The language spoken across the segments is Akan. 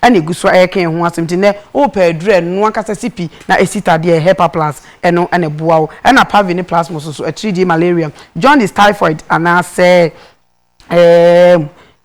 ene gu so eken ho asem ne o pa adure no akasa sipi na esita de Hepa Plus eno ene boa wo ena Pavini Plus mo so 3D malaria jaundice typhoid ana say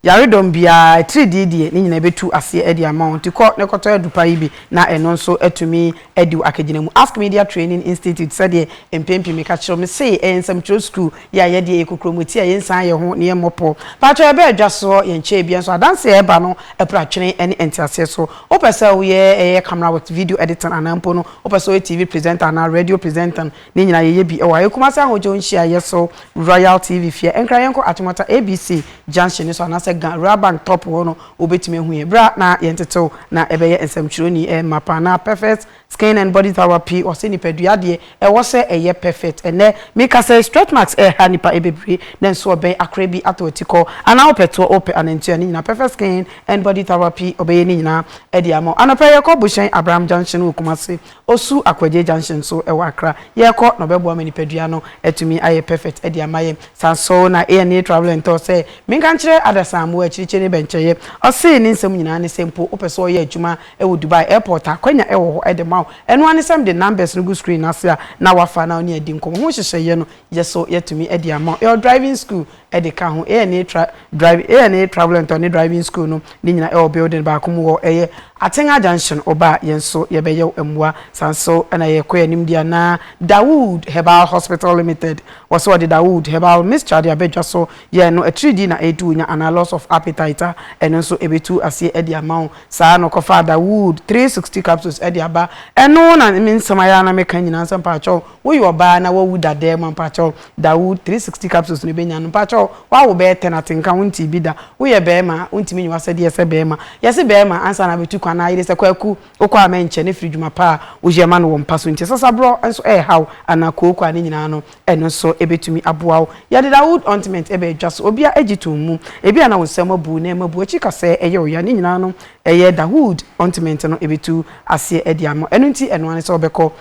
yaredom bia 3D die ni nyina betu ase edi amount ko ne koto edupa ibi na eno nso etumi edu akagina mu Ask Media Training Institute said ye empempi me ka kiro me say ensam chiro school ya ye de ekokromoti ye nsan ye ho ne ye mopo pacho ebe adwaso ye nche bia so adanse eba no epratwene ene entiase so opesa wo ye camera with video editor anampo no opesa wo TV presenter na radio presenter ni nyina ye bi e wa ekumase ahojo nhia ye so Royal TV fie enkra yenko atomata ABC junction so anase Rabank top wono obetime hu ye bra na yenteto na ebeye ensamchiro ni mapa na perfect skin and body therapy or say nipadua de wo se eye perfect ene make say stretch marks ha nipa ebebre then so be akrebi atotiko ana opeto ope anentia ni na perfect skin and body therapy obeye ni nyina e de amo anopa ye ko bushen Abraham Junction Okumase osu akwaje junction so e wakra ye ko no bebo am nipadua no etumi aye perfect e de amaye sanso na A&A travel and to say me kan kire adasa mo achiriche ne bencheye o se ni nsem nyina ne sempo opeso ye adwuma e wo Dubai airport akwanya e wo ho e de ma eno ane sem the numbers no go screen ase na wafa na oni edi nkom ho hyehye no yeso yetumi e de ama your driving school e de ka ho A&A travel and to driving school no ni nyina e wo building ba kom wo eye Atenga Junction oba yenso yebeye emwa sanso na ye ko anim dia na Dawood Herbal Hospital Limited was what the Dawood Herbal Miss Charlie abedwa so ye no a 3D na edu nya ana loss of appetite and so ebetu ase e dia mawo sa no ko fa Dawood 360 capsules e dia ba eno na min samaya na meka nyina nsam pa cho wo yo ba na wo wuda de man pa cho Dawood 360 capsules ne benya no pa cho wa wo be tenatenka wonti bi da wo ye be ma wonti mi nwa se de se be ma yese be ma ansa na betu na ire se kwaku okwa menche ne fridjuma pa ojema no wo mpaso nche sasa bro enso how ana koku ani nyina no eno so ebetumi aboa ya de Dawood ointment ebe dwaso obia agitumu ebia na wosem abu na mabu achika se eye oya ni nyina no eye Dawood ointment no ebetu ase ediamo eno nti eno ane se obeko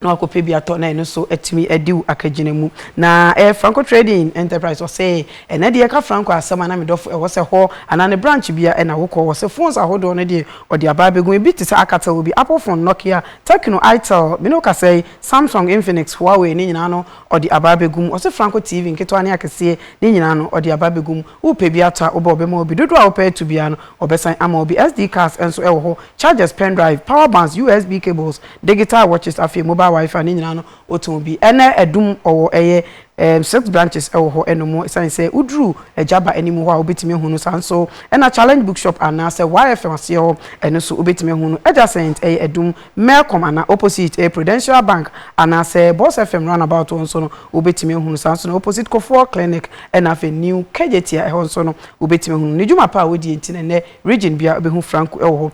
no akope bia to na eno so etimi ediu akagina mu na Franco Trading Enterprise o say ena de ka Franco asema na medofo e wo se ho ana ne branch bia ena wo ko wo se phones ahodo no de o de aba begun bi ti se akata obi Apple phone Nokia Tecno Itel me no ka say Samsung Infinix Huawei ni nyina no o de aba begum o se Franco TV nketo ane akese ni nyina no o de aba begum wo pe bia ta oba obema obi dodo a wo pe to bia no obesan ama obi SD cards enso e wo ho chargers pen drive power banks USB cables digital watches afi mobile Wi-Fi ni nyina no otobi ene edum owo eye 6 branches ewo ho enomo san say udru ejaba enimu ho a obetime hunu sanso ena challenge bookshop ana say YFM ase ho eno so obetime hunu adjacent edum Melcom ana opposite Prudential Bank ana say Boss FM roundabout onso no obetime hunu sanso no opposite Kofo Clinic ena fe new KJT e ho so no obetime hunu ni juma pa wodi entine ne region bia obehu Franco ewo ho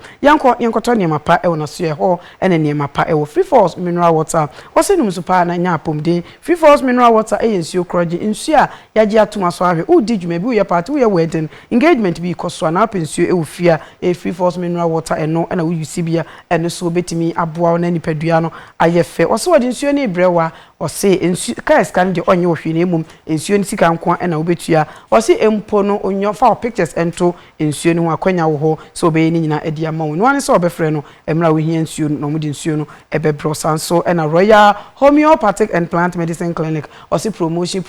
yankoto ne mapa ewo na so e ho ena ne mapa ewo Free Force mineral water wose num so pa na nya apomde Free Force mineral water nsuo kroje nsuo a yaje atuma so ahwe odi dwuma bi wo ye party wo ye wedding engagement bi koso na pensuo e ofia Free Force mineral water eno na wo yusi bia eno so betimi aboa na nipadua no ayefe oso wodi nsuo na ebrewa ose nsuo ka scan de onye ohwe na emum nsuo ni sika nko na wo betua ose empo no onyo fa pictures ento nsuo ni ho akwanya wo ho so be ni nyina edi ama wo no ane so obefre no emra wo hia nsuo no mo di nsuo no ebebro sanso na Royal Homeopathic and Plant Medicine Clinic ose promotion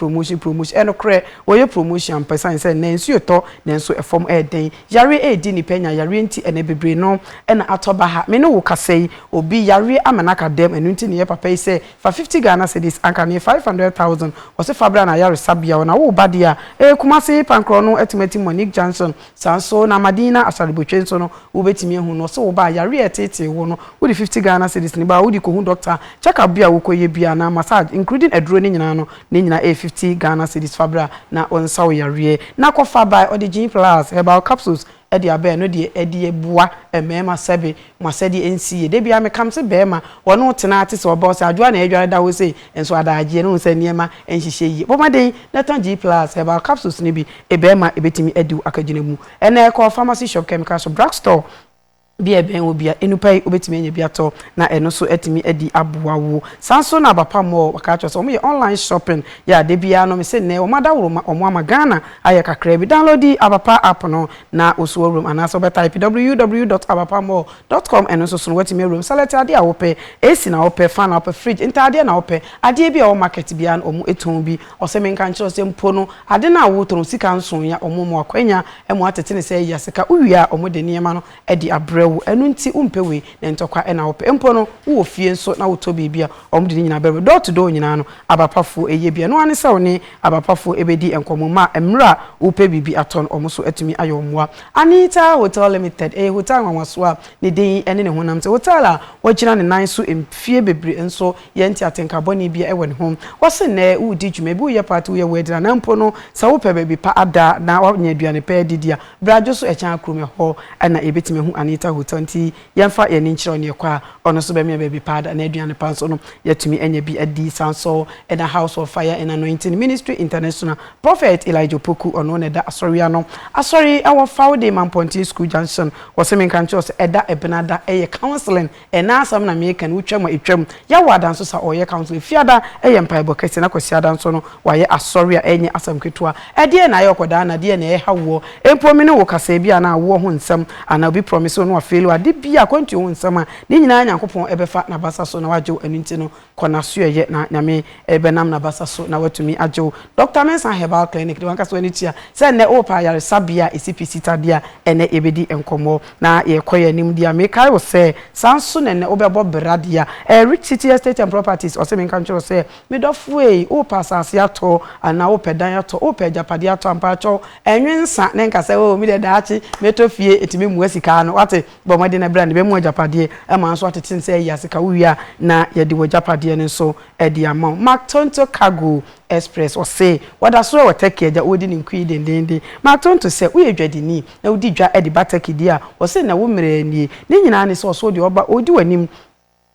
eno kre wo ye promotion person say na nsuo to na nso efom eden yare edi ni penya yare nti ene bebre no na atoba ha me no wo kasei obi yare amanaka dem enu nti ne ye papa say for 50 Ghana cedis anka ne 500,000 ose fabra na yare sabia na wo badia Kumasi pankro no etimeti Monique Johnson sanso na Madina asalibotwe nso no wo betimi ehu no so wo ba yare etete wo no wo di 50 Ghana cedis ni ba wo di ko hu doctor check up bia wo koye bia na massage including eduro ni nyina no ni nyina 50 Ghana cedis fabra na onsa wo yare na ko fa by Odigin Plus herbal capsules edi abe no de edi ebua emema sebe masedi nsie de bia me kam se bema wono tena ate se oba se adwa na edware da wo se enso adaje no se niema enhihye yi bomaden Naton G Plus herbal capsules ni bi ebema ebetimi edu akagina mu ene ko pharmacy shop chemical shop drugstore bia ben obia enupai obetimi anya bia to na eno so etimi edi aboawo sanso na bapa mo waka cho so mo online shopping ya de bia no me se ne o madaworo omo ama Ghana aye kakra bi download abapa app no na oso room anaso be type www.abapamo.com eno so wetimi room select ade a wo pe AC na wo pe fan na wo pe fridge intade na wo pe ade bia wo market bia no omo eton bi o se me nka nchiro se mpo no ade na wo toro sika nson ya omo mo akwanya emo atete ne se ya sika uwia omo de niema no edi abre enu nti umpewe na ntokwa ena ope mpo no wo fie nso na woto bibia omde nyina bebe door to door nyina no abapafo eye bia no ane se woni abapafo ebedi enkomoma emra upe bibi aton omuso etumi ayomwa Anita Hotel Limited hotel nwanwaso a ne den ene ne honam te hotel a wagina ne nan so emfie bebre nso ye nti atenka boni bia ewe ne hom wose ne udi dwuma bi ye party ye wedra na mpo no sa wo pe bebi pa ada na wanya aduane pa didia brajo so echan akrom ho na ebetime hu Anita Hotel nti yemfa ye ni nkyiro ne kwa ono so be me bebi pa ada na aduane pa so no yatumi enya bi adi sanso in a house of fire and anointing ministry international prophet Elijah Poku ono ne da asori ano asori our Faude Mamponti school junction wose me kan chos eda ebenada counseling na asam na me kan wutwam etwam ya wada nso sa oye counseling fiada mpaibo kese na kwasi ada nso no waye asori a enye asam ketua ede na ayokoda na de na hawo empomi ne wo kasa bia na wo ho nsam ana obi promise no afelu ade bia kwantu ho nsam a ni nyina Nyankopon ebefa na basa so na wajo aninti no kona so ye na nyame ebenam na basa so na watumi ajo Dr. Mensa Herbal Clinic de wanka so ani tia se ne opa yare sabia ECPC tadia ene ebedi enkomo na ye koye nim dia me kai wo se sanso ne obebo bradia Rich City Estate and Properties o se me kan cho se me dofwe opa sase ato ana opedan ato opa japade ato ampa cho enwensa ne nka se o mi de daachi metofie etimi mu asika no wate bomade na brand be mu japade e ma so atete se ya sika wia na ye de wo japade ne so e di ama Mactonto Cargo Express or say what I saw take ya odi ni nkwi dendende Mactonto se we dwadini na odi dwa e di bataki dia o se na wo mere ni nyina ne so de oba odi wanim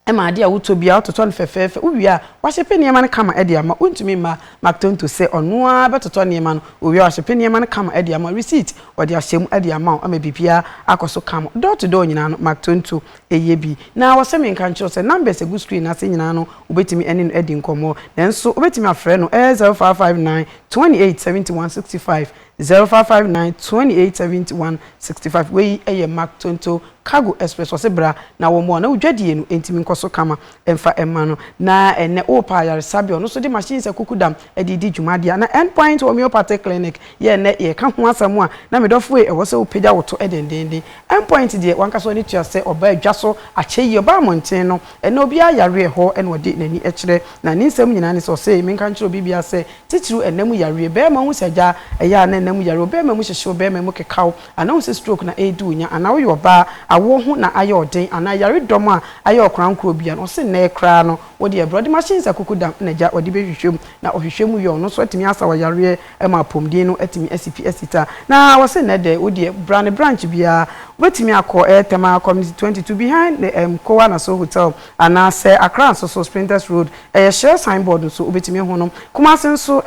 ema ade a wutobia ototo nfefefe uwia wahyepe niema ne kama ede ama untumi ma Mactonto se ono a betoto niema no uwia wahyepe niema ne kama ede ama receipt ode ahyem ede ama ama bibia akoso kama door to door nyina no Mactonto eyebi na wasemi nka ncho se numbers egu screen na se nyina no ubetimi ene no edi nkomo nenso ubetimi afre no 0559 287165 0559 287165 we eye Mactonto Cargo Express wase bra na wo mo na udwadie no entimi nkoso kama emfa emma no na ene opa yare sabio no so de machine se kukudam edidi dwumadia na endpoint homeopathic clinic ye ne ye ka ho asam a na medofo e wo se opagya woto edendende endpoint de wankaso ni tua se oba adwaso acheyi oba monten no ene obi ayare ho ene wode nani ekire na ni nsem nyina ne so se me nka nchiro bibia se titiru enemu yare be ma hu saja eya na enemu yare obe ma mu hyehye obe ma mu kekaw ana hu se stroke na edu nya ana wo yoba awo hu na ayoden ana yare dom a ayo krankro bia no se na ekra no wode e brody machines akukudam na ja wode behwehwem na ohwehwemu yo no so atimi asa wa yare e ma pomdin no atimi SCPS ta na wose na de wode branch bia wetimi akọ tema community 22 behind the Kowa na so hotel ana se Accra so Sprinters Road share signboard so obetimi hu no Kumasi so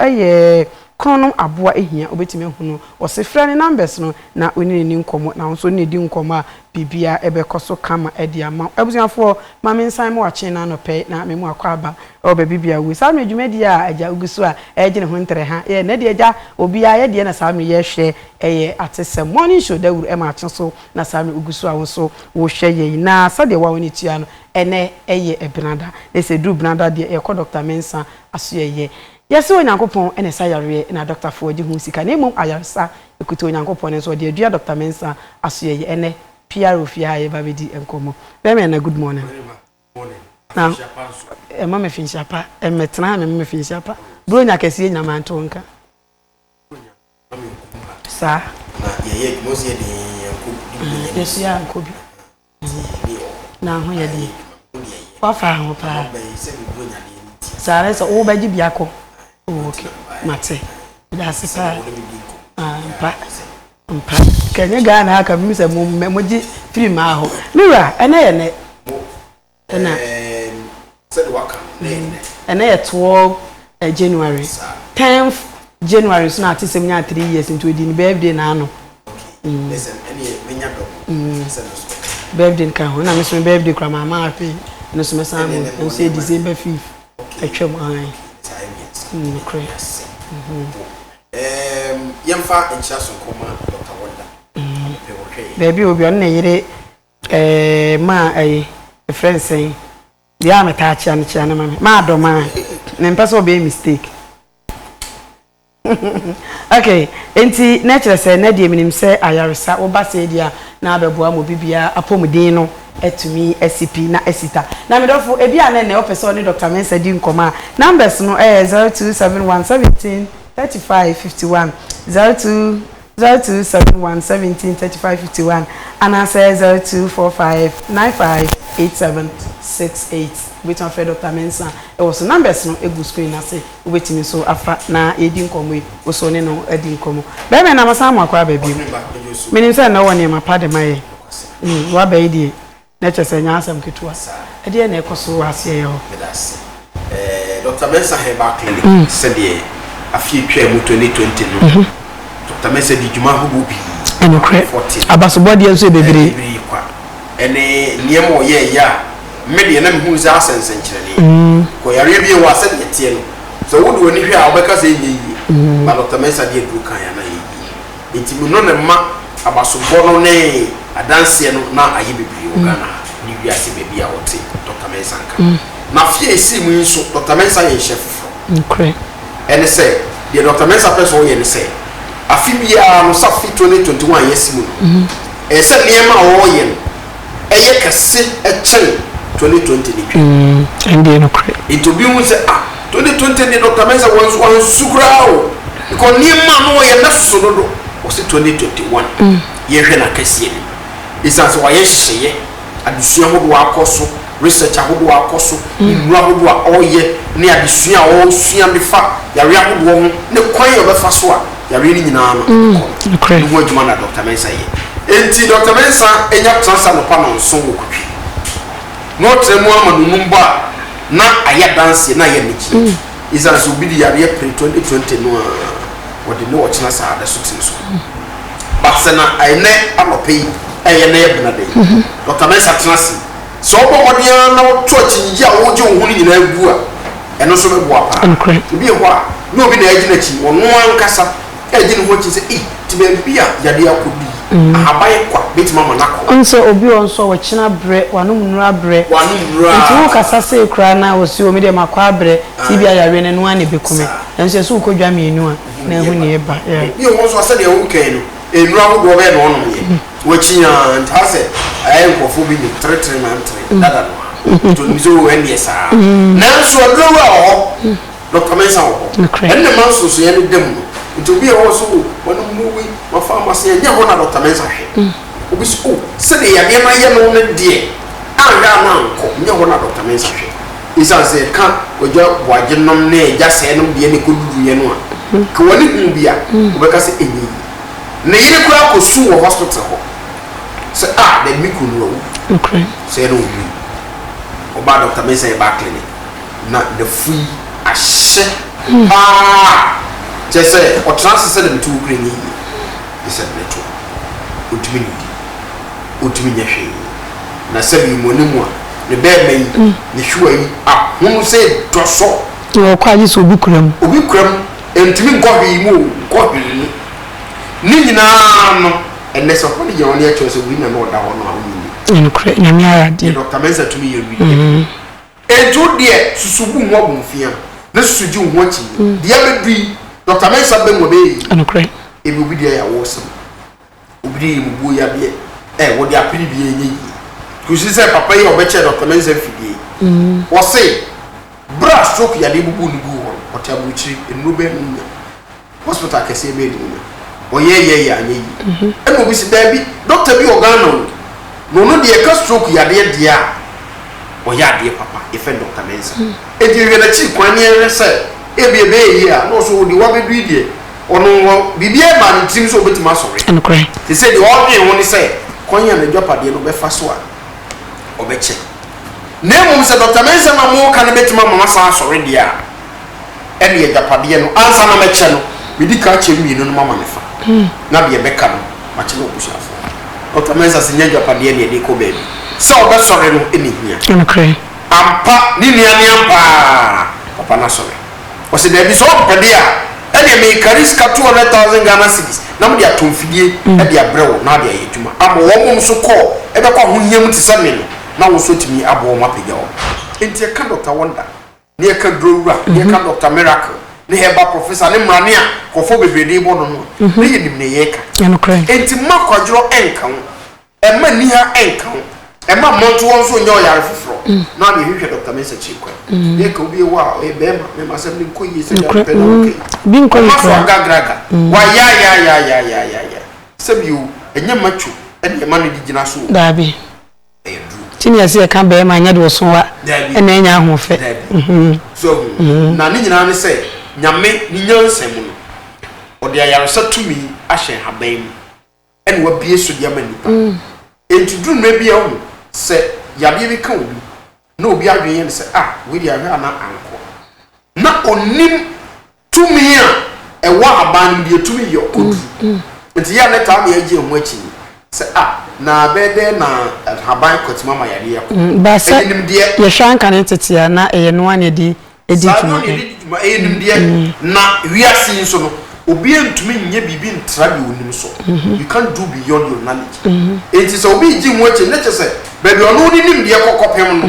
kono aboa ehia obetimi hu no wose frɛ numbers no na oni ni nkomo na so ne di nkomo a bibia ebekoso kama edi ama abusuafo mame nsan mo ache na no pe na me mu akwa aba oba bibia wi sa me dwumadi a aja ugusu a eje ne ho ntere ha ye na de aja obia ye de na sa me ye hwe eye atese morning show da wuru e ma ache so na sa me ugusu a wo so wo hwe ye na sa de wa woni tia no ene eye ebenada e se du benada de e ko Dr. Mensa aso ye Yes, Onyankopon ene sayare na Dr. Foji hu sika na emom ayarsa ekuto Onyankopon nso de adua Dr. Mensa asoye ene PRO fia ye babedi enkomo. Be me na good morning. Na mama finshapa metna me finshapa. Bro nya kese nya manto nka. Sa na ye mosie de enkobi. Yes ya enkobi. Na ho ye de. Wa fa ho pa. Sare so wo baji biako. Okay, mate. That's it. Mpa. Kenya Ghana haka mi se moji film aho. Mira, ene ena said waka. Ene 12 January. 10th January so na atisem nya 3 years into the birthday na ano. Listen, any menya do. birthday kan ho na me so birthday kra mama happy no so me sam no say December 5th atwam an no crazy yemfa encha so koma Dr. Wonder baby obi on na yire ma friend say they am touch and chana ma do ma na mpesa obi mistake okay enti nature say na die minim say ayaresa wo ba say dia na abeboa mo bibia apomuden no etumi SCP na esita na medofo ebi ane na opese oni Dr. Mensa di nkoma numbers no 0271173551 0271173551 and answer 0245958768 which one for Dr. Mensa it was numbers no egu screen na say obetimi so afa na edi nkomo e so ne no edi nkomo be me na masamu akwa baby menim say na woni ma pade maye wa be di na chese nya asam ketua e de na ekoso ase yo Dr. Mensa Herbal Clinic said the afie twa mu 2020 no Dr. Mensa di juma hobo bi eno kre abaso body enso bebre kwa ene niemo ye ya media na mehu za asense nkyerene ko yare bi wa said yetie no so wodo oni hwe a obeka say yi ba Dr. Mensa di edu kan ya na yi enti no ne ma abaso bono ne adanse no na aye bebre o Ghana ni wiase bebi a wote Dr. Mensa nka na fie esi mu nso Dr. Mensa ye chef okay ene say the Dr. Mensa person ye ne say afi bia no safi 2021 yesi mu se niema wo ye no eye kase e chen 2020 ni ende no kre it be mu say 2020 ni Dr. Mensa wan sugrao because niema no ye na so do o se 2021 ye hwe na kase ni isanse wa ye hyeye adusua hodo akoso research ahodo akoso nura hodo a oye ne adesua o sua befa yare ahodo ho ne kwan ye befa so a yare ni nyina no okay no adwuma na Dr. Mensa ye enti Dr. Mensa enya transa no pa no nso wo kwatwi no tremu ama no numba na aya dance na ye niki isa so bi di yare pre 2020 no wodi no ochina sa da so tin so basena ayne anope eye na ye bena de Dr. Mensa transi so obodia na to chinji a woje wo hunu nyina agu a eno so be boa pa bi e ho a no obi na agina chi wono ankasa agina ho chi se tibe bia yade akodi ahabaye kwa betima manako onso obi onso wo china bre wanu munura bre nti wo kasa se kra na wo si o me de makwa bre ti bia yare ne no ane bekume enso so ukodwa mienu a na ehu ne eba bi o onso ase de wo kan no enura ho do be no no ye wachinya ntase ayi nkofo bi ni 3 dada no to mizo wen yesa nanso adrowa ho Dr. Mensa ho enne manso so ye ne dem no nti obi e ho so wonu muwi ma pharmacy enya ho na Dr. Mensa hwe obi so se de ya de ma ye no ne de anga na nko nya ho na Dr. Mensa hwe isa se ka ojo boaje nom ne ja se no de ne kodudu ye no a ko woni hu bia obeka se enyi ne yire kura ko su wo hospital ho se de miku no okay se no bi oba Dr. Mensa Herbal Clinic na the free ashe just say o transfer them to Ukraine he said neto utimi nyehwe na sabi monimu ne be mai ne hwa yi hunu say doso o kwa ji so obi kuram entimi nkɔhwe mu nkɔhwe ni nyina no enne so ko ne ye woni acho so bi na no da ho no ahuni en kure nyame arade Dr. Mensa tumi ye wi ejo de susubu ho abunfia na susuji ho achi de abedui Dr. Mensa be mo be en kure e bi de ya wo sem obi de mu bo ya be wo de apiri bi enyi kusi se papa ye obeche Dr. Mensa fidie wo se bra stroke ya de bubu ni gu ho otabuchi enube nnya hospital kese be di oye ya anyi e mo bi si da bi doctor bi organo no de ka stroke ya de dia oya de papa e fe Dr. Mensa e di we na chi kwani e se e bi be yi a no so di wa be du die ono bibi e ma ni tim so betima sore en kure they say the all day woni say kwanya na dwapade no be fa so a obeche nemu se Dr. Mensa ma mo ka na betima mama sa sore dia ene ye dwapade no ansa na meche no bidi ka che mi no mama ne fa na be beka no ma che no obushafo Dr. Mensa sinya Japan ye ne ko baby so obe sore no eni hia okay ampa ni nia ni ampa papa na sore o se baby so pede a ene me kariska 200,000 Ghana cedis na mo dia tonfidie e dia brewo na dia yeduma amo wo mum so ko e be kwa ho hiam ti se me no na wo so timi abo ma pegya wo enti e ka Dr. Wonder ne e ka Drowura ne e ka Dr. Miracle ne heba professor ne mrane a kofo bebrede bo no no ne yenim ne yeka okay enti makwadro enka wo e ma ni ha enka wo e ma monto won so nya oyare foforo na ne hwehwe Dr. Mensa Chikwa ne ka obi wa e be ma me masem ne nkoyi se ya pe na okay bi nkoyi ko gagraga wa ya sebiu enye machu e de ma ne digina so dabi tini ase ka be ma nya de wo so wa e na nya ahofe so na ni nyina ne se nyame ni nyansem no ode ayaresa tumi ahye haban mu ene wa bie so dia manipa enti drum na bia ho se yade bi ka obi na obi adwen ne se we dia hwe ana anko na onim tumi a e wa aban bi tumi yo kodu enti ya ne ta ma yaje ho achi se na bede na haban kotima ma yade ya ko ba se ye hwanka ne tetia na eye no ane di edituma enim dia na wiase nso no obi entumi nye bibi ntra bi onim so you can't do beyond your knowledge it is obi ji nwoche ne chese bebi ono ni nim dia kokopem no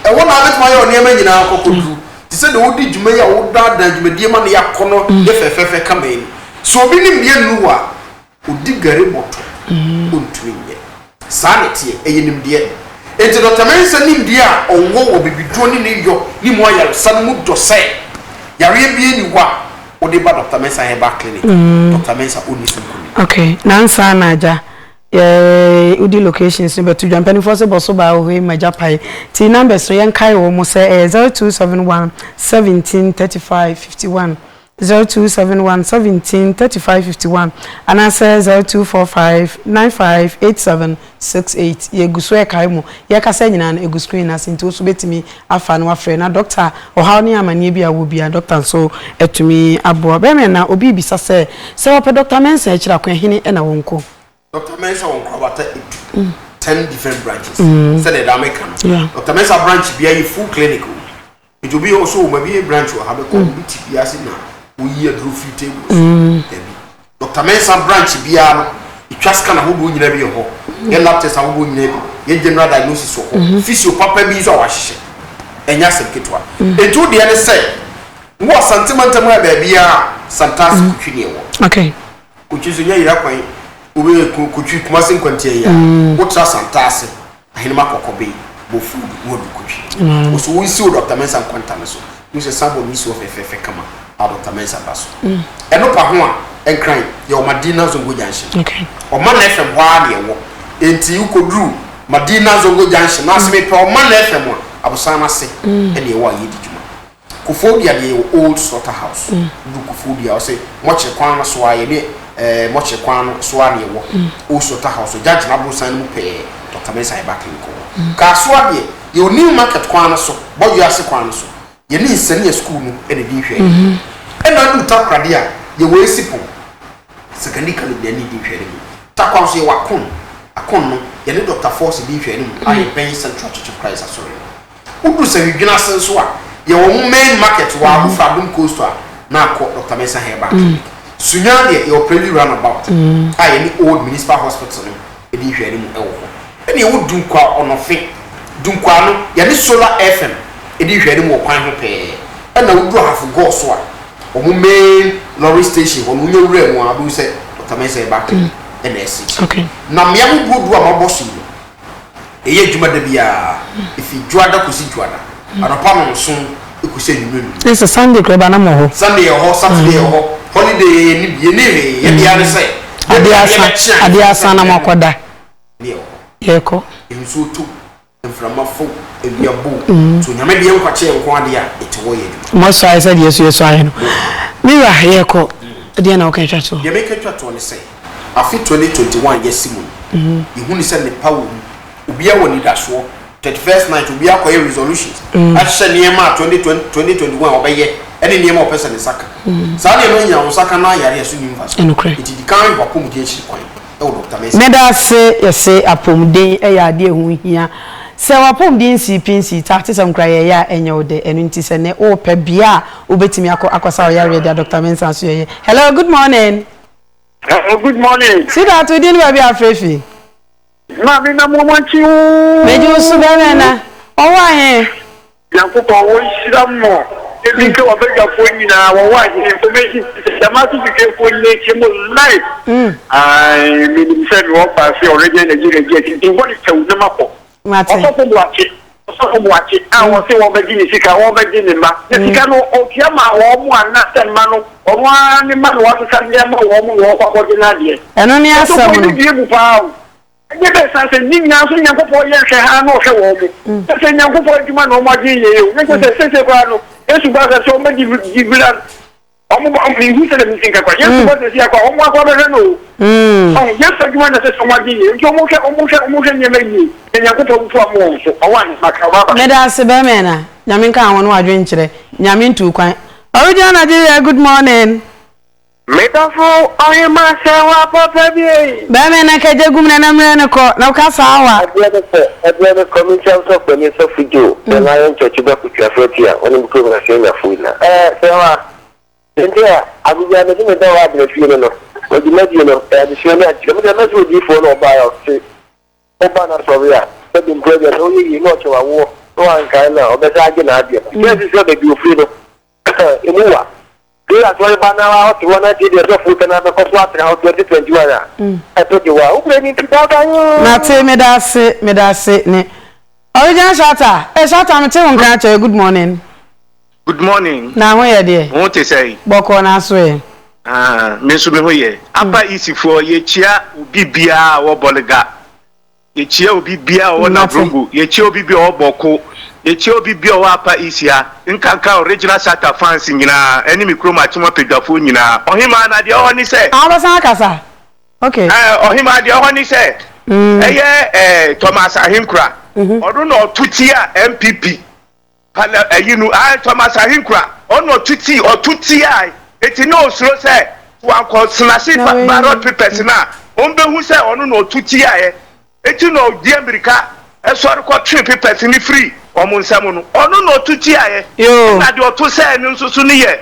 e wona abetuma ye oni ema nyina kokodu ti se de wodi djuma ya woda da djuma die ma na yakono ye fefefe kameni so obi nim dia nuwa odi gare boto ontumi nye sanity e nim dia enti Dr. Mensa nim dia onwo obibiduo ni ne yo ni mo ayare san mu do se yare bie ni wa odi ba Dr. Mensa Herbal Clinic Dr. Mensa oni sunkuni okay nansa na aja udi locations ni betu jampani for se boso ba o he majapai ti numbers yen kai wo mo se 0271 17 35 51 0271 17 35 51 and answer 0245 95 87 68 ye guso e kai mo ye ka se nyina na egu screen asinto so betimi afa no afre na doctor o ha ni amanie bia wo bia doctor so etumi abo be me na obi bisa se wo pe Dr. Mensa ekira kwa hini e na wonko Dr. Mensa wonko about 10 different branches said the American Dr. Mensa branch bia you full clinical it will be also maybe branch will have a community bia na we are through free tables Dr. Mensa branch bia no itwaska na hodo nyina bi ho ye lab test hodo nyina bi ye general diagnosis ho physio papa bi so awahye enya seketwa etu de ne say wo sentimental ma ba bia santas kutwini wo okay kutwiso nya yira kwan obe kutwi kuma se nkwantie ya wo tra santas ahinima kokobe bo food wo du kutwi so wo si Dr. Mensa nkwanta ne so you say sabo ni so fefefe kama Dr. Mensa baso eno pa ho a enkran ye o Madina Zongo Junction okay o man FM wa de wo enti ukodru Madina Zongo Junction na se me pe o man FM a abosana se ene wa yedi djuma Kofodia de old slaughterhouse du Kofodia o se moche kwan na so aye ne moche kwan so a ne wo old slaughterhouse judge na abosan mu pe Dr. Mensa Herbal Clinic ka so a de ye new market kwan na so boyo ase kwan na so ye ni senior school no ene di hwe ena du takrade a ye we sipo secondary college de ni di hwe ni takwa so ye wakon akon no ye ni Dr. Force di hwe ni aye ben Central Church of Christ asori udu se hwina senso a ye wo main market wa Afradum Coast a na akọ Dr. Mensa Herbal sunya de ye operate roundabout aye ni old municipal hospital no e di hwe ni mu ewo ene ye wo dunkwa onofe dunkwa no ye ni Solar FM edi hwede mo kwan ho pe e na wudu hafu go so a omo main lorry station omo nyewura mu abu se Dr. Mensa Herbal Clinic e na esi okay na me am budu a maboso yi e ye djuma da bia ifi juada kusi juada adopa no so ekusi enwunu it's a Sunday club na mo ho Sunday ho Saturday ho holiday ni bi ni ye bia ne se ade asa na makoda ye ko enso to enframafo ebiabo so nyame de nkwache nko ade a etewo ye djuma mo so ai said yesu ai no mi wa ye ko de na o kan twa to ye make twa to ne say afi 2021 yesimu ihu ni se ne power obia woni daso 31st night obia ko resolutions ahye niema 2021 obeye ene niema opesa ne saka sa ne no nya wo saka na yare aso ni mfa so enukre it di kan wa ko mu di echi kwan Dr. Messi meda se yese apomden ya ade hu hia se wapomden CPC tati sam kra ya enye ode enu nti se ne o pe bia obetimi akosa o yare dia Dr. Mensa so ye. Hello, good morning. Good morning. See that we didn't be afrefi. Ma me na mo manchi o. Meju su be na. O wa he. Yankupo wo shira mo. Ebi ke wa bega fo nyina wo wa he information. Jama su ke fo le ke mo live. Ai me ni se wo pa se already Nigeria get. Ti woni te wo na mako. Mate. Oso mo wachi. Awon se wo be gini sika, wo be gini ma. Sika no o kia ma wo mu ana ten ma no. O wa ni ma no wa sa ndia ma wo mu wo kwa ko na de. Eno ni asam no. Nyebe sanse ninya so nyankopɔ yɛ hwɛ ha na ɔhwɛ wɔ mu sɛ nyankopɔ adwuma na ɔmo agye yɛ o nyɛ sɛ sese kwa no esu ba sɛ ɔmo di bila ɔmo ɔmo ihu sɛ na mi sinka kwa yesu ba sɛ sia kwa ɔmo akɔ bɛhwɛ no ɔmo yesu adwuma na sɛ ɔmo agye yɛ nti ɔmo hwɛ nyɛma yi na nyankopɔ nso ɔmo nso ɔwɔ ne maka baba ne da se be me na nyame nka ho no adwen kyerɛ nyame ntu kwan original Nigeria, good morning. Metafo oyema sewa papa bi ba me na kaje gum na namre ne ko na ka sawa adwe community of the so fujo na yan church ba kutwa fotia oni ko na se nya fuina sewa ndia abuja na me da wa adre fie no o di media no de fie na ti me na so di fo no ba ya se o ba na so ya se di project no yi no chewa wo no an kai na o be sa age na adie yes so be di ofri no emuwa ya so ba na wa to na ti de so futa na be ko so atra 2021 a to di wa o pre ni ti da ga yo na te me da se ne original shata me te won kan cha good morning. Good morning. Na ho ye de Won te say boko na so ye me so me ho ye apa isifo ye chia obi bia wo bolega ye chia obi bia wo na brongo ye chia obi bia wo boko ye chia obi bia wo apa isia nkanka original shata fans nyina enemy chroma chimo pedwafo nyina ohima na de ho ni say abasan kasa okay ohima de ho ni say eye Thomas Ahinkura odun no tuti a MPP pala ayinu Thomas Ahinkura ono tuti a eti no osuro say wan ko snasi ballot papers na onbe hu say ono no tuti a eti no di America esori ko three papers ni free omo nsam no ono no tuti a na de oto say ni nsusu ni ye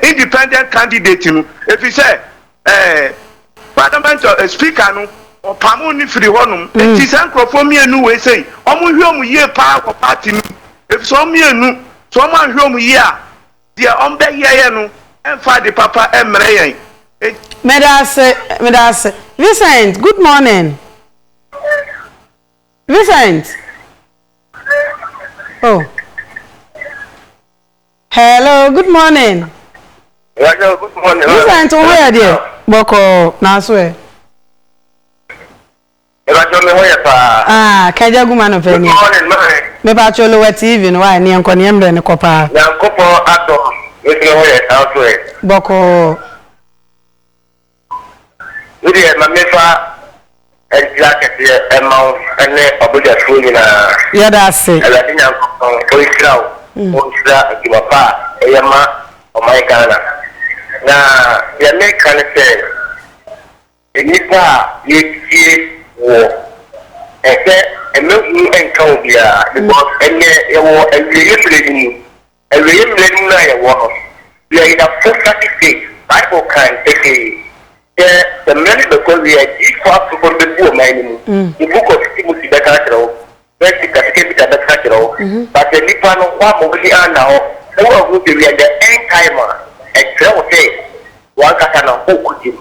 independent candidate no efi say parliament speaker no opamu ni free honum eti sankrofo mienu we say omo hwe omo ye pa ko party no efi so mienu so omo hwe omo ye a de ombe ye no emfa de papa emre yen Medase Vincent, good morning. Vincent. Oh. Hello, good morning. Hello, good morning. Vincent, where are you? Boko Naswe. Kaja gumano feni. Good morning, man. Me pa cholo we TV no wa ni enko ni emre ne kopa. Yankopo ato, wetin ho ye outwe. Boko. Udi ma mefa exactly emau ene obuja fu ni na. Ya da se. Ala ti yankopo o israu. O isra ki papa eyama o mai kana. Na ya me kana se. Enipa ye tie wo eme enka obia because enye ewo ewiye mleni na ye wo we are in a full state Bible can take the many because we are deep fast to go before my the book of Timothy that catro that certificate that catro but the nipa no wa mo bi ana ho so we are the end timer extra say one kata na okuji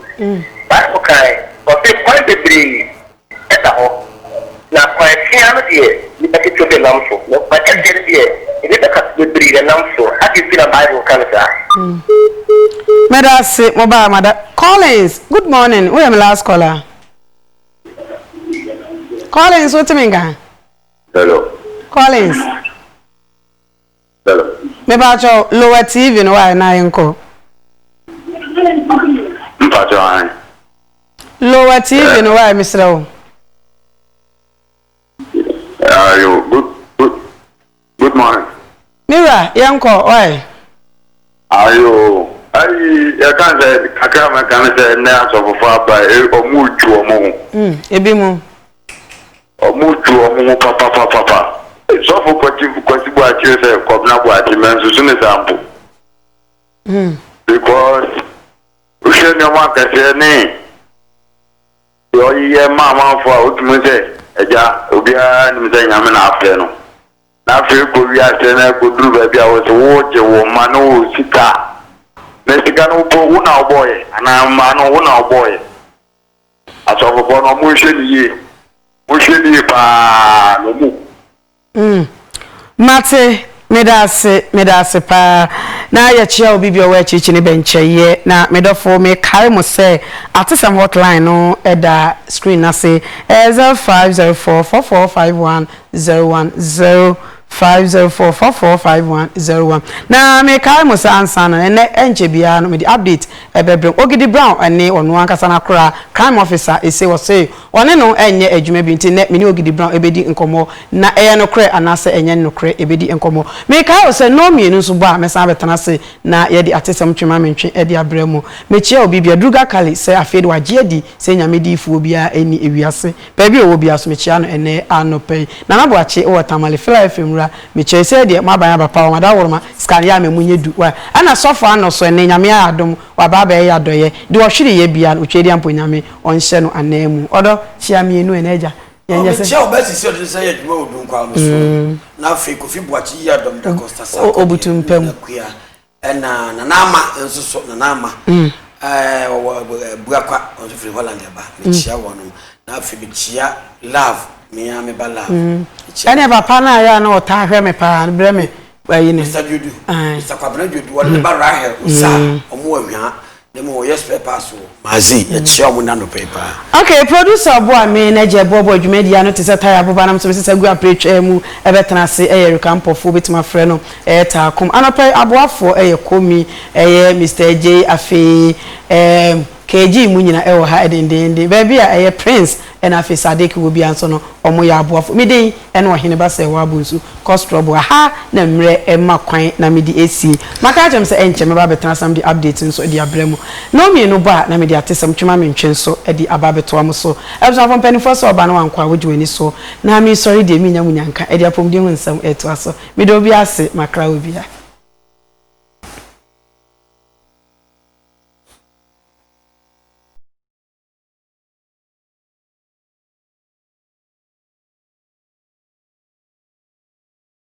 Bible can but the point the bring eta ho na kwa tia no de ni ba ke to nam so no ba ke de ni ba ka de bri de nam so ati fi na Bible kan sa Medase mobile mother Collins, good morning. Who am last caller? Collins, what me ga? hello Collins. hello Me ba cho lower TV no why na enko. mpacho an Lower TV no why Mr. you good morning Mira, yanko, why? are you I can't say I can't say now so far by or move to a moon. Ebimu. Or move to a moon, papa. So for what you say, come now, what you mentioned as an example. Because we should know what I say. Your mamma for ultimate, a jar, Ubia, and saying I'm an afternoon. After Korea, I could do baby, I was a water woman, no, Sita. Mexican una boy, and I'm man una boy. As of upon a motion ye, pa no mu. Mate, medase pa na ya chia obi bi o wa chichi ne benche ye na medofo me kai mo say atisam hotline no eda screen na say 0504445101 504445101 na me kai mo say answer no ene enche bia no me di update ebebring Ogidi Brown ene onu ankasa na kora crime officer ese wo say one no enye adwuma bi nti ne me ni Ogidi Brown ebedi nkomo na eye no kre anase enye no kre ebedi nkomo me kai wo say no mienu so ba me san betana say na ye di atesam twema mentwe e di abremu me chia obi bia druga kali say afeed wa giedi say nyame di fu bia eni ewiase pa bi owo bia so me chia no ene anope na na bo ache o tamale fly fm me che say de maban papa o mada worma scan ya me munye du wa ana sofo ano so ne nyame adom wa baba ya doye de wo hwire ye bia o twedi ampo nyame on hye no anemu odo chia me enu eneja yenye se che o besi se o say aduma odun kwa no so na fe Kofi Boachi ya dom da Costa Sa obutum pem na nama enso so na nama buakwa on so free Holland ba me chia wono na fe me chia love me ya me ba love ene papa na ya na ota hwe me pa bre me bayi ne Mr. Jodu Mr. Kwabena Jodu wale ba Rahel usa omo ahwa Nemo yes paper so mazi ya chia omo na no paper. Okay, producer boy me na je bobo dwumedia no te se tire boba na so se gu apretwa mu ebetena se eye kampofo betima frɛ no ta kom anopai aboafo eye komi eye Mr. J afi KG mu nyina ewo ha edendende baby a eye Prince and afi Sadik will be anso no omo ya aboafo me den ene ohene ba se wa bunsu costrobo ha na mre ema kwan na me di esi maka jem se enche me ba betena sam di update nso di abremu no me no ba na me di atesam twema me ntwe nso edi ababeto am so ebso afon penifo so ba na wankwa wodwani so na me sorry de me nya munyanka edi apom de hu nsam eto aso me do bi ase makra obi a